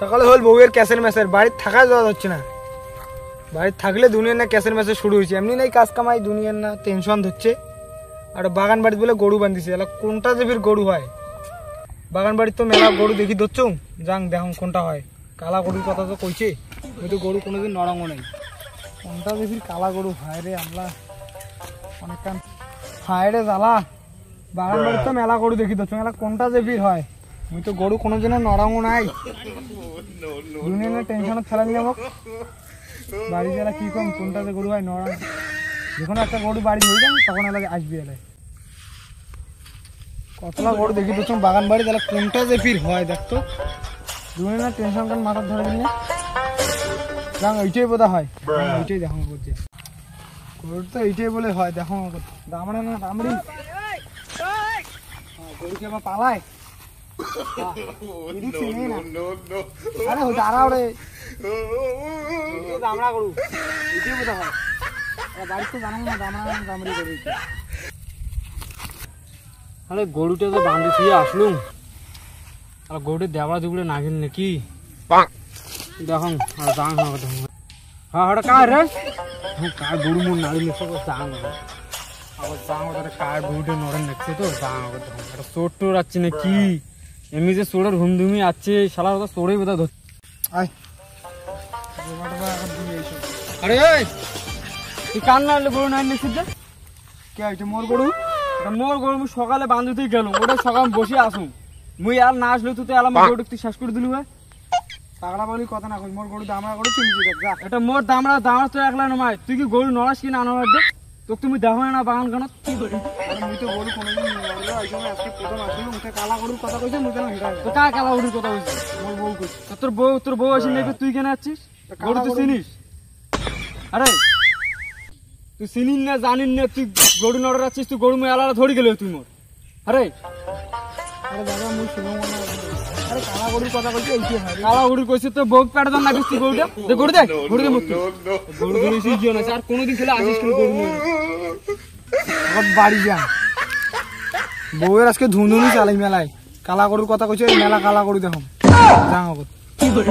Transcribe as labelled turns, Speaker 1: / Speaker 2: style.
Speaker 1: সকালে হল বউয়ের ক্যাসের ম্যাসের বাড়ির থাকা যাওয়া হচ্ছে না। বাড়ির থাকলে দুনিয়ার না ক্যাসের ম্যাসের শুরু হয়েছে, এমনি নাই কাজ কামাই দুনিয়ার না টেনশন ধরছে। আর বাগান বাড়িতে বলে গরু বান্ধিছে, এলা কোনটা যে ফির গরু হয়? বাগান বাড়ির তো মেলা গরু দেখি ধরছ, যাং দেখুন কোনটা হয়। কালা গরুর কথা তো কইছে, ওই তো গরু কোনোদিন নরঙ্গ নেই। কোনটা যে ফির কালা গরু হয় রে, আমরা অনেক কান হায় রে জ্বালা। বাগান বাড়ির তো মেলা গরু দেখি ধরছ, মেলা কোনটা যে ফির হয়? আমি তো গরু কোনোদিনও নরঙ্গ নাই, দুনিয়ার টেনশনে ফেলানি যাবো। বাড়ি যারা কি কম কোনটা যে গরু হয় নরম, যখন একটা গরু বাড়ি হয়ে যান তখন এলাকায় আসবি। এলাকায় কতলা গরু দেখি তো বাগান বাড়ি, তাহলে কোনটা যে ফির হয় দেখতো। দুনিয়ার টেনশন কারণ মাথা ধরে দিন না, যান ওইটাই বোধ হয়, ওইটাই দেখো করছে গরুর তো এইটাই বলে হয়। দেখো দামড়া না দামড়ি গরুকে আবার পালায়। আরে দাঁড়াও রে, দামড়া গরু এইটাই বোধ হয়। বাড়িতে জানো না দামড়া দামড়ি গরু। আরে গরুটা তো বান্ধি থুয়ে আসলুম, আর গরুটা দেওয়া দুগুলো নাগিল নাকি দেখুন। আর দাং হ্যাঁ হঠাৎ কার রে, কার গরু মোর নাড়ি নিচ্ছে দাং আবার দাং ওটা কার গরুটা নরেন দেখছে তো দাং একটা চোর টোর আসছে নাকি, এমনি যে চোরের ঘুমধুমি আছে শালা ওটা চোরেই বোধ হয় ধরছে। আরে তুই কান নাড়লে গরু নাড়ি নিচ্ছিস যে কে হয়েছে? মোর গরু, মোর গরু মুই সকালে বান্ধুতেই গেল, ওটা সকাল বসে আসুন মুই আর না আসলে তুই এলাম গরুটা তুই শেষ করে দিলু। পাগলা বলি কথা না কই, মোর গরু দামড়া গরু চিনছি দেখ যা। এটা মোর দামড়া দামড়া তো একলা নয়, তুই কি গরু নড়াস কি না নড়াস দে? তোকে তুমি দেখো না বাগান কানত কি করি? মুই তো গরু কোনোদিন নড়লো, এই সময় আজকে প্রথম আসলো। মুখে কালা গরুর কথা কইছে, মুই কেন হিরা তো কার কালা গরুর কথা কইছিস? মোর বউ কইছে। তোর বউ আসি নাকি তুই কেন আছিস? গরু তুই চিনিস? আরে তুই চিনিস না জানিস না তুই গরু নড়ে আছিস, তুই গরু মুই আলাদা ধরে গেলে তুই মোর। আরে আরে দাদা মুই শুনো মনে, আরে কালা গরুর কথা কইছে এইটি হয়। কালা গরু কইছে তো বউ পেট দাম নাগিস তুই গরুটা দে, গরু দে, গরু দে মুক্তি গরু ধরেছিস জিও না আর কোনোদিন খেলে আসিস কেন গরু নিয়ে? এখন বাড়ি যা, বউয়ের আজকে ধুমধুমি চালাই মেলায়। কালা গরুর কথা কইছে, মেলা কালা গরু দেখো যাও কি করি।